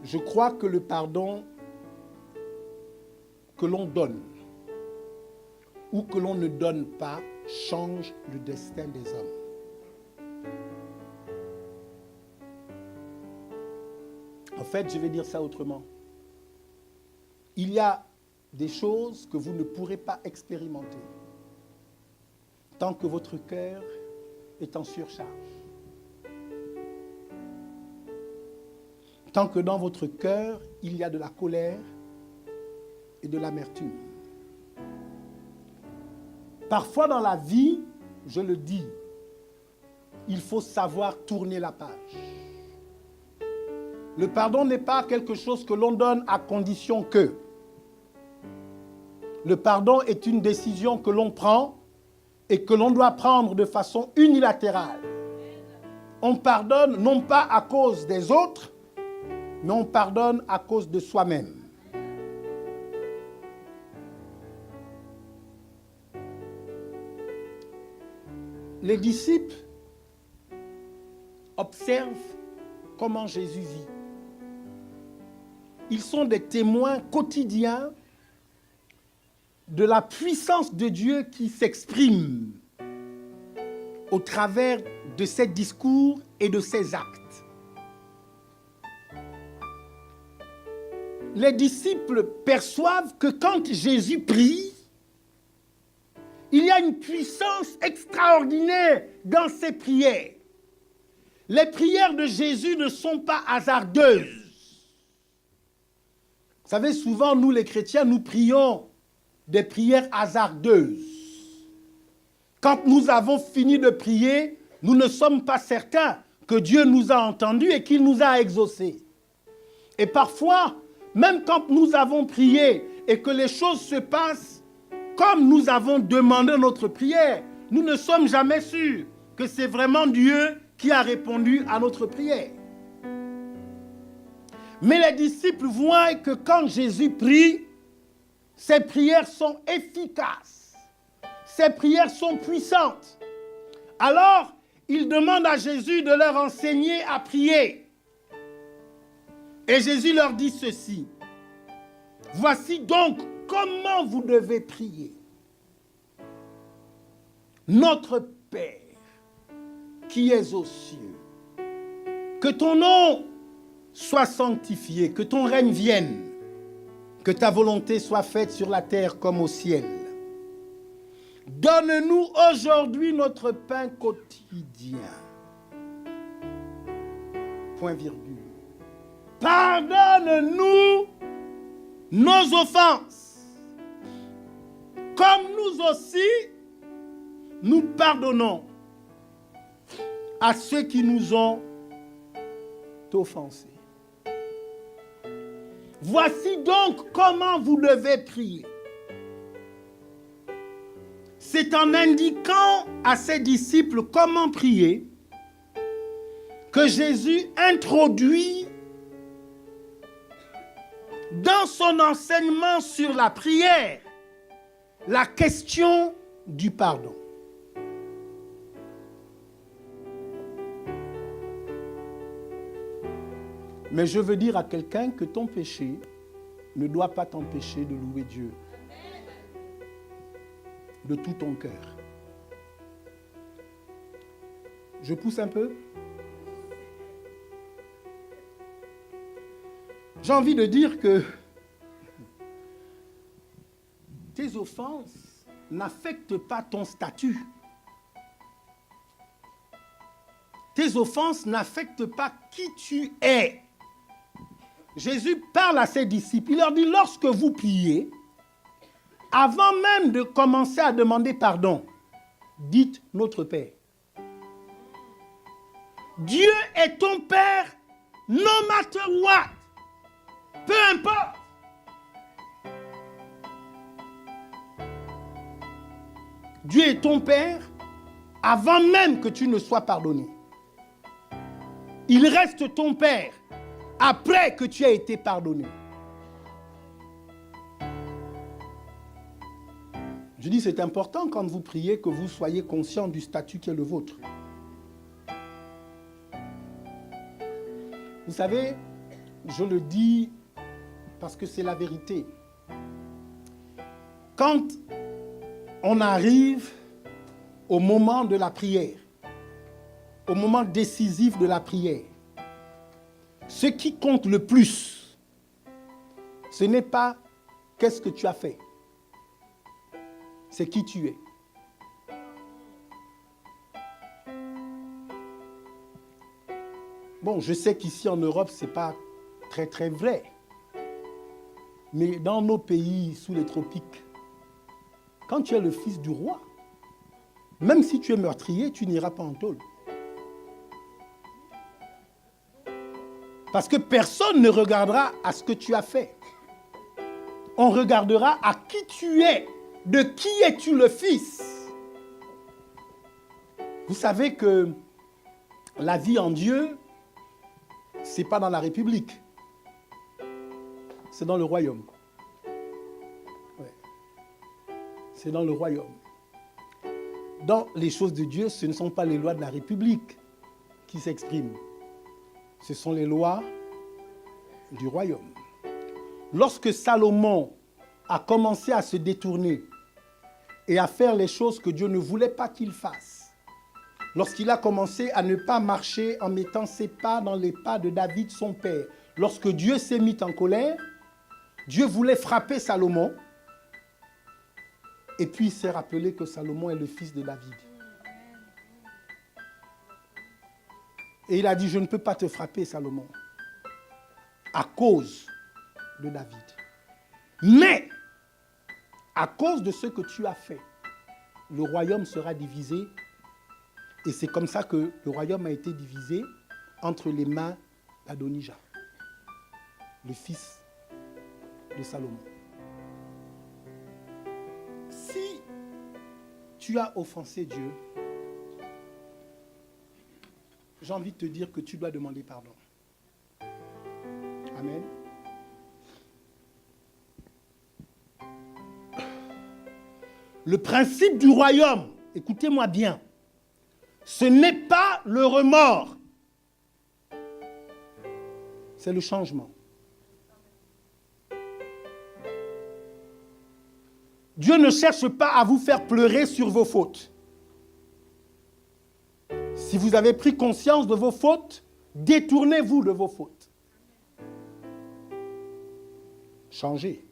Je crois que le pardon que l'on donne ou que l'on ne donne pas change le destin des hommes. En fait, je vais dire ça autrement. Il y a des choses que vous ne pourrez pas expérimenter tant que votre cœur est en surcharge. Tant que dans votre cœur, il y a de la colère et de l'amertume. Parfois dans la vie, je le dis, il faut savoir tourner la page. Le pardon n'est pas quelque chose que l'on donne à condition que. Le pardon est une décision que l'on prend et que l'on doit prendre de façon unilatérale. On pardonne non pas à cause des autres, mais on pardonne à cause de soi-même. Les disciples observent comment Jésus vit. Ils sont des témoins quotidiens de la puissance de Dieu qui s'exprime au travers de ses discours et de ses actes. Les disciples perçoivent que quand Jésus prie, il y a une puissance extraordinaire dans ses prières. Les prières de Jésus ne sont pas hasardeuses. Vous savez, souvent, nous les chrétiens, nous prions des prières hasardeuses. Quand nous avons fini de prier, nous ne sommes pas certains que Dieu nous a entendus et qu'il nous a exaucés. Et parfois, même quand nous avons prié et que les choses se passent comme nous avons demandé notre prière, nous ne sommes jamais sûrs que c'est vraiment Dieu qui a répondu à notre prière. Mais les disciples voient que quand Jésus prie, ses prières sont efficaces. Ses prières sont puissantes. Alors, ils demandent à Jésus de leur enseigner à prier. Et Jésus leur dit ceci. Voici donc comment vous devez prier. Notre Père, qui es aux cieux, que ton nom soit sanctifié, que ton règne vienne, que ta volonté soit faite sur la terre comme au ciel. Donne-nous aujourd'hui notre pain quotidien. Point virgule. Pardonne-nous nos offenses, comme nous aussi nous pardonnons à ceux qui nous ont offensés. Voici donc comment vous devez prier. C'est en indiquant à ses disciples comment prier que Jésus introduit dans son enseignement sur la prière la question du pardon. Mais je veux dire à quelqu'un que ton péché ne doit pas t'empêcher de louer Dieu de tout ton cœur. Je pousse un peu. J'ai envie de dire que tes offenses n'affectent pas ton statut. Tes offenses n'affectent pas qui tu es. Jésus parle à ses disciples. Il leur dit, lorsque vous priez, avant même de commencer à demander pardon, dites notre Père. Dieu est ton Père, no matter what. Peu importe. Dieu est ton Père avant même que tu ne sois pardonné. Il reste ton Père après que tu aies été pardonné. Je dis, c'est important quand vous priez que vous soyez conscient du statut qui est le vôtre. Vous savez, Je le dis parce que c'est la vérité. Quand on arrive au moment de la prière, au moment décisif de la prière, ce qui compte le plus, ce n'est pas qu'est-ce que tu as fait, c'est qui tu es. Bon, je sais qu'ici en Europe, ce n'est pas très très vrai. Mais dans nos pays sous les tropiques, quand tu es le fils du roi, même si tu es meurtrier, tu n'iras pas en tôle. Parce que personne ne regardera à ce que tu as fait. On regardera à qui tu es. De qui es-tu le fils? Vous savez que la vie en Dieu, ce n'est pas dans la République. C'est dans le royaume. Ouais. C'est dans le royaume. Dans les choses de Dieu, ce ne sont pas les lois de la République qui s'expriment. Ce sont les lois du royaume. Lorsque Salomon a commencé à se détourner et à faire les choses que Dieu ne voulait pas qu'il fasse, lorsqu'il a commencé à ne pas marcher en mettant ses pas dans les pas de David, son père, lorsque Dieu s'est mis en colère, Dieu voulait frapper Salomon, et puis il s'est rappelé que Salomon est le fils de David. Et il a dit, je ne peux pas te frapper, Salomon, à cause de David. Mais, à cause de ce que tu as fait, le royaume sera divisé. Et c'est comme ça que le royaume a été divisé entre les mains d'Adonijah, le fils de Salomon. Si tu as offensé Dieu, j'ai envie de te dire que tu dois demander pardon. Amen. Le principe du royaume, écoutez-moi bien, ce n'est pas le remords, c'est le changement. Dieu ne cherche pas à vous faire pleurer sur vos fautes. Si vous avez pris conscience de vos fautes, détournez-vous de vos fautes. Changez.